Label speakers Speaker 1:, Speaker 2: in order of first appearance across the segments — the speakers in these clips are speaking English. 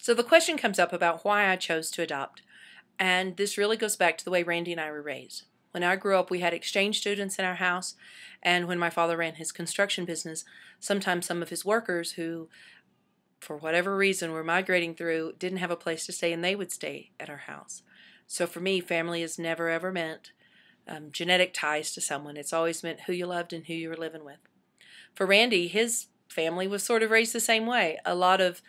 Speaker 1: So the question comes up about why I chose to adopt, and this really goes back to the way Randy and I were raised. When I grew up, we had exchange students in our house, and when my father ran his construction business, sometimes some of his workers who, for whatever reason, were migrating through didn't have a place to stay, and they would stay at our house. So for me, family has never ever meant genetic ties to someone. It's always meant who you loved and who you were living with. For Randy, his family was sort of raised the same way. A lot of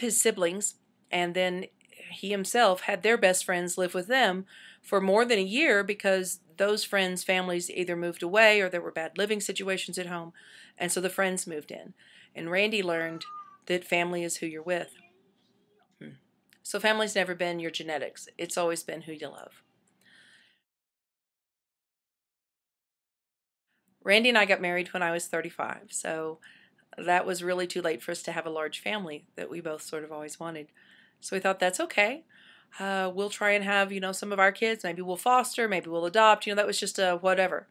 Speaker 1: his siblings, and then he himself had their best friends live with them for more than a year because those friends' families either moved away or there were bad living situations at home, and so the friends moved in. And Randy learned that family is who you're with. So family's never been your genetics. It's always been who you love. Randy and I got married when I was 35, so that was really too late for us to have a large family that we both sort of always wanted. So we thought that's okay. We'll try and have, some of our kids. Maybe we'll foster, maybe we'll adopt. That was just a whatever.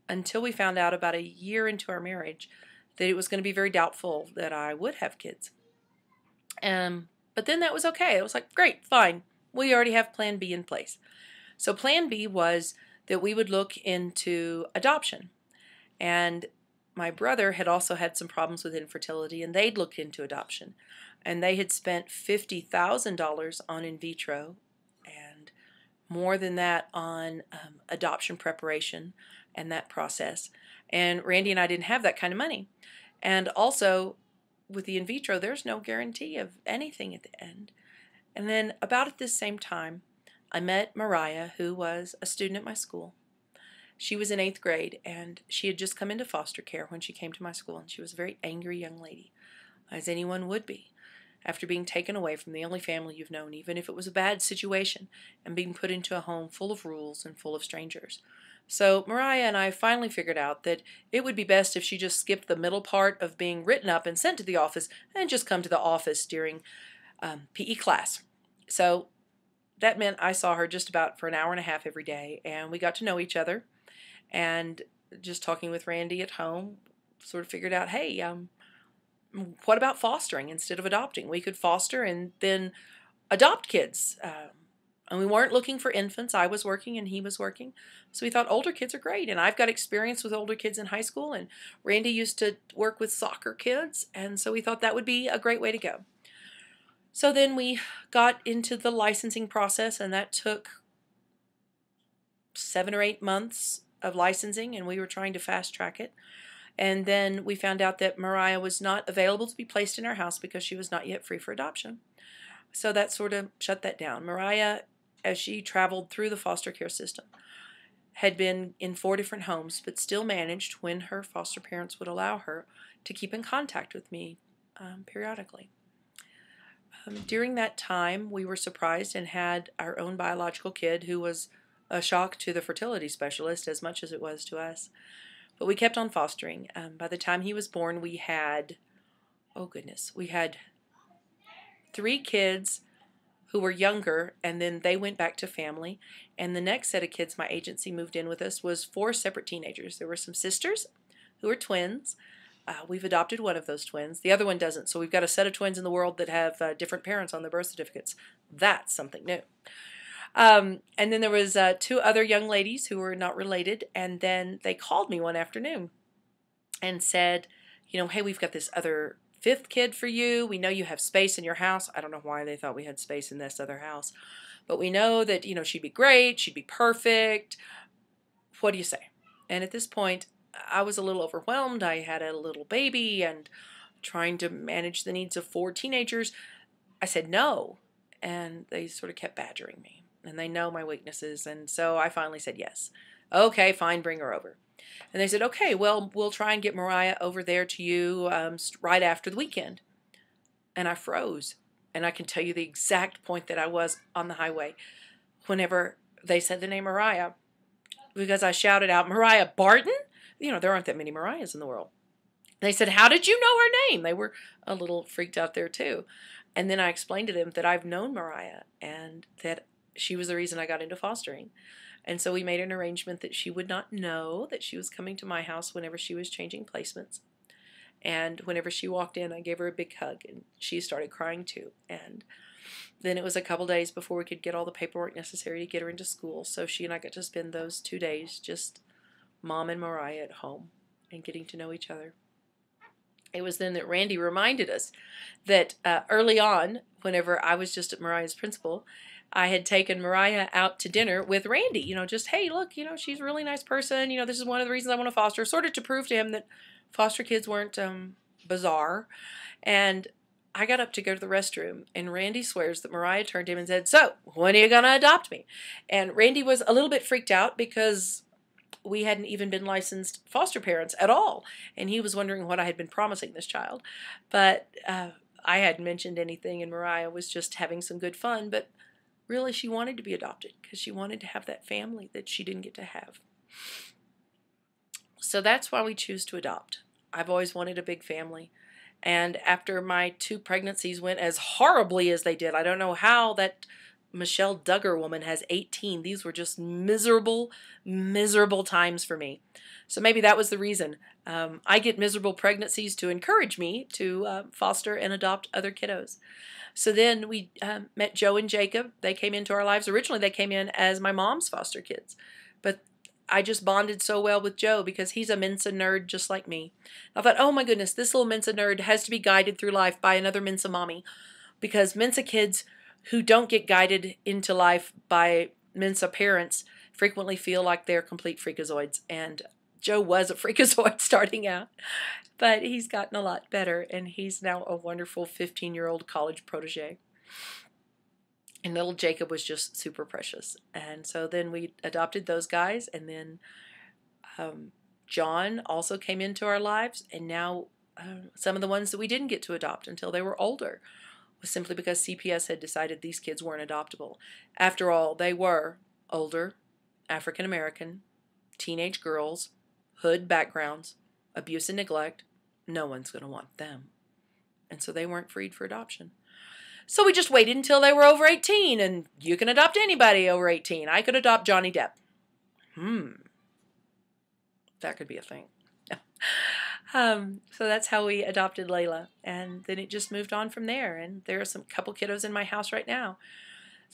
Speaker 1: Until we found out about a year into our marriage that it was going to be very doubtful that I would have kids. But then that was okay. It was like, great, fine. We already have Plan B in place. So Plan B was that we would look into adoption. And my brother had also had some problems with infertility, and they'd looked into adoption. And they had spent $50,000 on in vitro and more than that on adoption preparation and that process. And Randy and I didn't have that kind of money. And also, with the in vitro, there's no guarantee of anything at the end. And then about at this same time, I met Mariah, who was a student at my school. She was in 8th grade, and she had just come into foster care when she came to my school, and she was a very angry young lady, as anyone would be, after being taken away from the only family you've known, even if it was a bad situation, and being put into a home full of rules and full of strangers. So Mariah and I finally figured out that it would be best if she just skipped the middle part of being written up and sent to the office and just come to the office during PE class. So that meant I saw her just about for an hour and a half every day, and we got to know each other. And just talking with Randy at home, sort of figured out, hey, what about fostering instead of adopting? We could foster and then adopt kids. And we weren't looking for infants. I was working and he was working. So we thought older kids are great. And I've got experience with older kids in high school. And Randy used to work with soccer kids. And so we thought that would be a great way to go. So then we got into the licensing process, and that took 7 or 8 months of licensing, and we were trying to fast track it. And then we found out that Mariah was not available to be placed in our house because she was not yet free for adoption. So that sort of shut that down. Mariah, as she traveled through the foster care system, had been in 4 different homes, but still managed, when her foster parents would allow her, to keep in contact with me periodically. During that time, we were surprised and had our own biological kid, who was a shock to the fertility specialist as much as it was to us. But we kept on fostering. By the time he was born, we had 3 kids who were younger, and then they went back to family. And the next set of kids my agency moved in with us was 4 separate teenagers. There were some sisters who were twins. We've adopted one of those twins. The other one doesn't. So we've got a set of twins in the world that have different parents on their birth certificates. That's something new. And then there was 2 other young ladies who were not related, and then they called me one afternoon and said, hey, we've got this other 5th kid for you. We know you have space in your house. I don't know why they thought we had space in this other house, but we know that, she'd be great. She'd be perfect. What do you say? And at this point, I was a little overwhelmed. I had a little baby and trying to manage the needs of 4 teenagers. I said no, and they sort of kept badgering me. And they know my weaknesses, and so I finally said yes. Okay, fine, bring her over. And they said, okay, well, we'll try and get Mariah over there to you right after the weekend. And I froze, and I can tell you the exact point that I was on the highway whenever they said the name Mariah, because I shouted out, Mariah Barton? There aren't that many Mariahs in the world. They said, how did you know her name? They were a little freaked out there too. And then I explained to them that I've known Mariah and that she was the reason I got into fostering. And so we made an arrangement that she would not know that she was coming to my house whenever she was changing placements. And whenever she walked in, I gave her a big hug, and she started crying too. And then it was a couple days before we could get all the paperwork necessary to get her into school. So she and I got to spend those 2 days just Mom and Mariah at home and getting to know each other. It was then that Randy reminded us that early on, whenever I was just at Mariah's principal, I had taken Mariah out to dinner with Randy. Just, hey, look, she's a really nice person. This is one of the reasons I want to foster, sort of to prove to him that foster kids weren't bizarre. And I got up to go to the restroom, and Randy swears that Mariah turned to him and said, so, when are you going to adopt me? And Randy was a little bit freaked out because we hadn't even been licensed foster parents at all, and he was wondering what I had been promising this child. But I hadn't mentioned anything, and Mariah was just having some good fun, but really she wanted to be adopted because she wanted to have that family that she didn't get to have. So that's why we choose to adopt. I've always wanted a big family. And after my 2 pregnancies went as horribly as they did, I don't know how that Michelle Duggar woman has 18. These were just miserable, miserable times for me. So maybe that was the reason. I get miserable pregnancies to encourage me to foster and adopt other kiddos. So then we met Joe and Jacob. They came into our lives. Originally, they came in as my mom's foster kids. But I just bonded so well with Joe because he's a Mensa nerd just like me. I thought, oh my goodness, this little Mensa nerd has to be guided through life by another Mensa mommy, because Mensa kids who don't get guided into life by Mensa parents frequently feel like they're complete freakazoids. And Joe was a freakazoid starting out, but he's gotten a lot better, and he's now a wonderful 15-year-old college protege. And little Jacob was just super precious. And so then we adopted those guys, and then John also came into our lives, and now some of the ones that we didn't get to adopt until they were older was simply because CPS had decided these kids weren't adoptable. After all, they were older, African American, teenage girls, hood backgrounds, abuse and neglect. No one's going to want them. And so they weren't freed for adoption. So we just waited until they were over 18, and you can adopt anybody over 18. I could adopt Johnny Depp. That could be a thing. So that's how we adopted Layla, and then it just moved on from there. And there are some couple kiddos in my house right now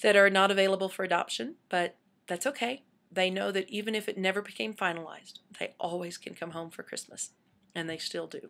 Speaker 1: that are not available for adoption, but that's okay. They know that even if it never became finalized, they always can come home for Christmas, and they still do.